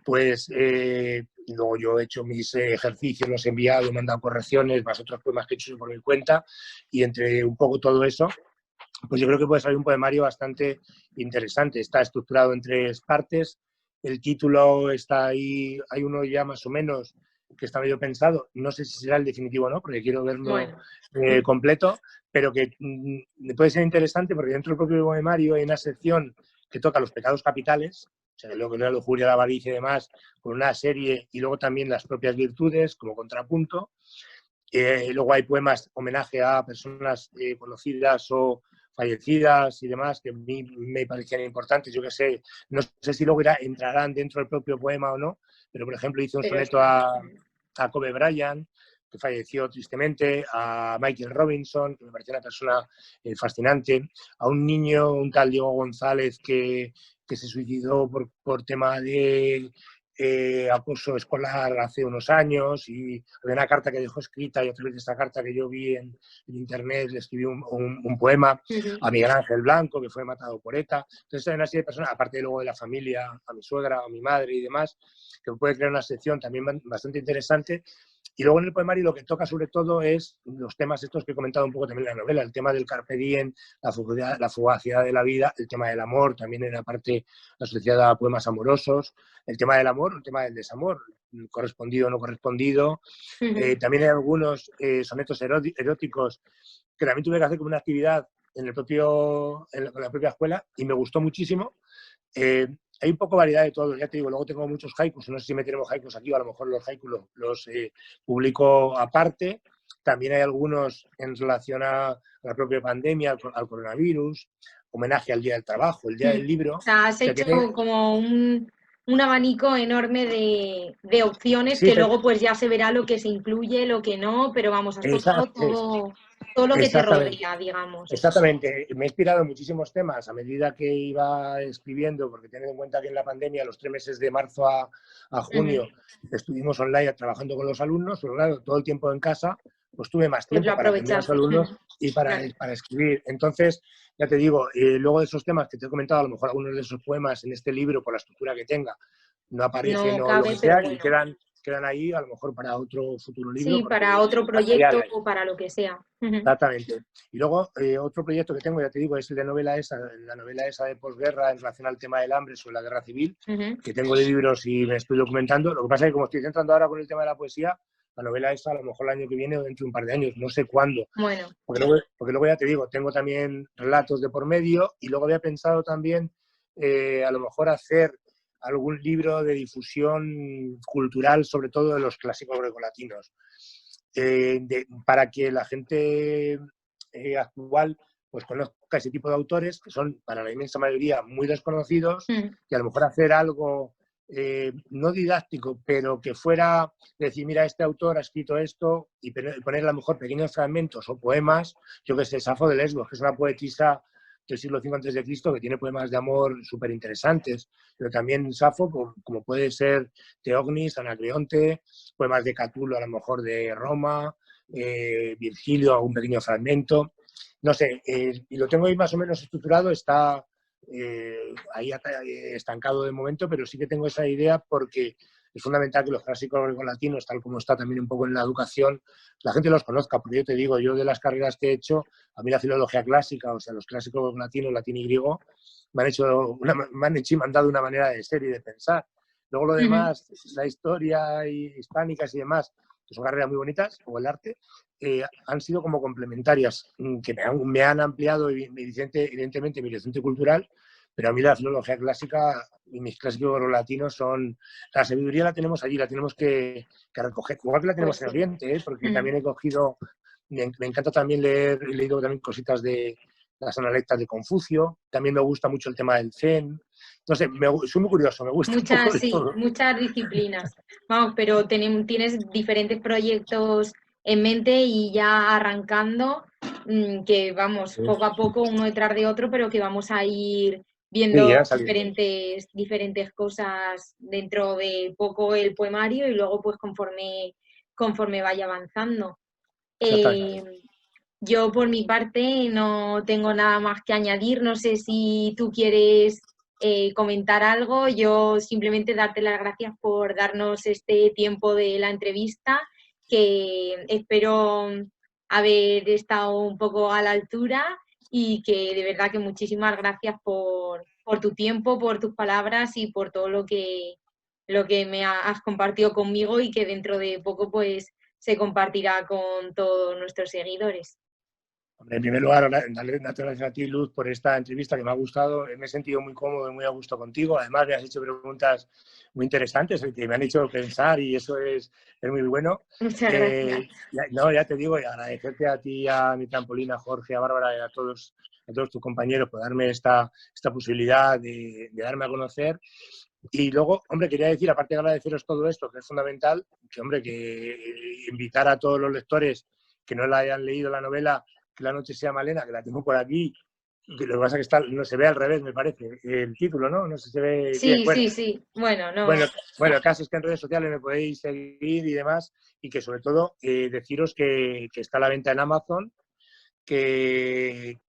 pues luego yo he hecho mis ejercicios, los he enviado, he mandado correcciones, más otros poemas que he hecho por mi cuenta, y entre un poco todo eso, pues yo creo que puede salir un poemario bastante interesante. Está estructurado en 3 partes. El título está ahí, hay uno ya más o menos que está medio pensado. No sé si será el definitivo o no, porque quiero verlo Bueno, completo, pero que puede ser interesante porque dentro del propio poemario hay una sección que toca los pecados capitales, o sea, lo que es la lujuria, la avaricia y demás, con una serie, y luego también las propias virtudes como contrapunto. Luego hay poemas homenaje a personas conocidas o fallecidas y demás que a mí me parecían importantes. Yo que sé, no sé si luego entrarán dentro del propio poema o no, pero por ejemplo hice un pero soneto está. a Kobe Bryant, que falleció tristemente, a Michael Robinson, que me pareció una persona fascinante, a un niño, un tal Diego González, que se suicidó por tema de acoso escolar hace unos años, y había una carta que dejó escrita, y a través de esta carta que yo vi en internet le escribí un poema a Miguel Ángel Blanco, que fue matado por ETA. Entonces hay una serie de personas, aparte luego de la familia, a mi suegra, a mi madre y demás, que puede crear una sección también bastante interesante. Y luego en el poemario lo que toca sobre todo es los temas estos que he comentado un poco también en la novela, el tema del carpe diem, la fugacidad de la vida, el tema del amor, también en la parte asociada a poemas amorosos, el tema del amor, el tema del desamor, correspondido o no correspondido. También hay algunos sonetos eróticos que también tuve que hacer como una actividad en la propia escuela, y me gustó muchísimo. Hay un poco variedad de todo, ya te digo. Luego tengo muchos haikus, no sé si meteremos haikus aquí, o a lo mejor los haikus los publico aparte. También hay algunos en relación a la propia pandemia, al coronavirus, homenaje al Día del Trabajo, el Día del Libro. O sea, has O sea, hecho como un abanico enorme de opciones sí, que pero luego pues ya se verá lo que se incluye, lo que no, pero vamos, has tocado todo lo que te exactamente. rodea, digamos. Exactamente, me he inspirado en muchísimos temas a medida que iba escribiendo, porque tened en cuenta que en la pandemia, los 3 meses de marzo a junio, estuvimos online trabajando con los alumnos, pero claro, todo el tiempo en casa, pues tuve más Pues lo tiempo para atender a los aprovechaste. alumnos y Claro. para escribir. Entonces, ya te digo, luego de esos temas que te he comentado, a lo mejor algunos de esos poemas en este libro, por la estructura que tenga, no aparecen No o lo cabe, que pero sea, y bueno. quedan ahí a lo mejor para otro futuro libro, Sí, porque para otro material proyecto hay. o para lo que sea. Exactamente. Y luego otro proyecto que tengo, ya te digo, es el de la novela esa de posguerra en relación al tema del hambre sobre la guerra civil, que tengo de libros y me estoy documentando. Lo que pasa es que como estoy centrando ahora con el tema de la poesía, la novela esa a lo mejor el año que viene o dentro de un par de años, no sé cuándo. Bueno, Porque luego ya te digo, tengo también relatos de por medio, y luego había pensado también a lo mejor hacer algún libro de difusión cultural, sobre todo de los clásicos grecolatinos, para que la gente actual pues conozca ese tipo de autores que son para la inmensa mayoría muy desconocidos, y a lo mejor hacer algo no didáctico, pero que fuera decir, mira, este autor ha escrito esto, y poner a lo mejor pequeños fragmentos o poemas. Yo que sé, Safo de Lesbos, que es una poetisa del siglo V a.C., que tiene poemas de amor súper interesantes, pero también Safo, como puede ser Teognis, Anacreonte, poemas de Catulo, a lo mejor de Roma, Virgilio, algún pequeño fragmento. No sé, y lo tengo ahí más o menos estructurado, está ahí estancado de momento, pero sí que tengo esa idea porque es fundamental que los clásicos grecolatinos, tal como está también un poco en la educación, la gente los conozca, porque yo te digo, yo de las carreras que he hecho, a mí la filología clásica, o sea, los clásicos grecolatinos, latín y griego, me han dado una manera de ser y de pensar. Luego lo demás, la historia hispánicas y demás, que son carreras muy bonitas, o el arte, han sido como complementarias, que me han ampliado evidentemente mi horizonte cultural, pero a mí la filología clásica y mis clásicos latinos son... La sabiduría la tenemos allí, la tenemos que recoger, igual que la tenemos en Oriente, porque también he cogido... Me encanta también leer, he leído también cositas de las analectas de Confucio, también me gusta mucho el tema del Zen. No sé, soy muy curioso, me gusta un poco de todo. Muchas disciplinas. Vamos, pero tienes diferentes proyectos en mente y ya arrancando, que vamos, poco a poco, uno detrás de otro, pero que vamos a ir viendo diferentes cosas dentro de poco el poemario y luego pues conforme vaya avanzando. Yo por mi parte no tengo nada más que añadir, no sé si tú quieres comentar algo. Yo simplemente darte las gracias por darnos este tiempo de la entrevista, que espero haber estado un poco a la altura, y que de verdad que muchísimas gracias por tu tiempo, por tus palabras y por todo lo que me has compartido conmigo, y que dentro de poco pues se compartirá con todos nuestros seguidores. En primer lugar, darle las gracias a ti, Luz, por esta entrevista que me ha gustado. Me he sentido muy cómodo y muy a gusto contigo. Además, me has hecho preguntas muy interesantes que me han hecho pensar, y eso es muy bueno. Muchas gracias. Ya te digo, y agradecerte a ti, a mi trampolina, a Jorge, a Bárbara y a todos tus compañeros por darme esta posibilidad de darme a conocer. Y luego, hombre, quería decir, aparte de agradeceros todo esto, que es fundamental, que invitar a todos los lectores que no la hayan leído la novela, que la noche sea Malena, que la tengo por aquí, que lo que pasa es que no se ve al revés, me parece, el título, ¿no? No sé si se ve bien. Bueno, sí. Bueno, no. Bueno, el caso es que en redes sociales me podéis seguir y demás, y que sobre todo deciros que está a la venta en Amazon, que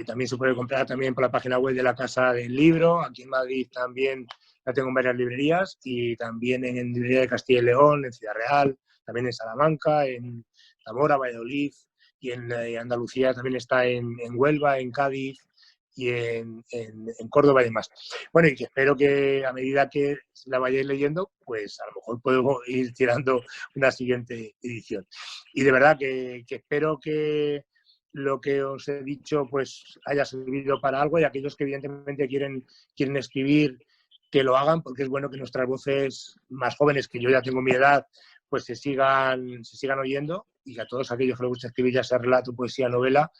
también se puede comprar también por la página web de la Casa del Libro. Aquí en Madrid también la tengo en varias librerías, y también en librería de Castilla y León, en Ciudad Real, también en Salamanca, en Zamora, Valladolid, y en Andalucía también está en Huelva, en Cádiz y en Córdoba y demás. Bueno, y que espero que a medida que la vayáis leyendo, pues a lo mejor puedo ir tirando una siguiente edición. Y de verdad que espero que lo que os he dicho pues haya servido para algo, y aquellos que evidentemente quieren escribir, que lo hagan, porque es bueno que nuestras voces más jóvenes, que yo ya tengo mi edad, pues se sigan oyendo, y que a todos aquellos que les gusta escribir, ya sea relato, poesía, novela,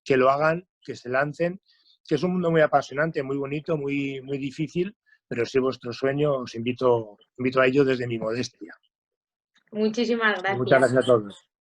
que lo hagan, que se lancen, que es un mundo muy apasionante, muy bonito, muy, muy difícil, pero si es vuestro sueño, os invito a ello desde mi modestia. Muchísimas gracias. Muchas gracias a todos.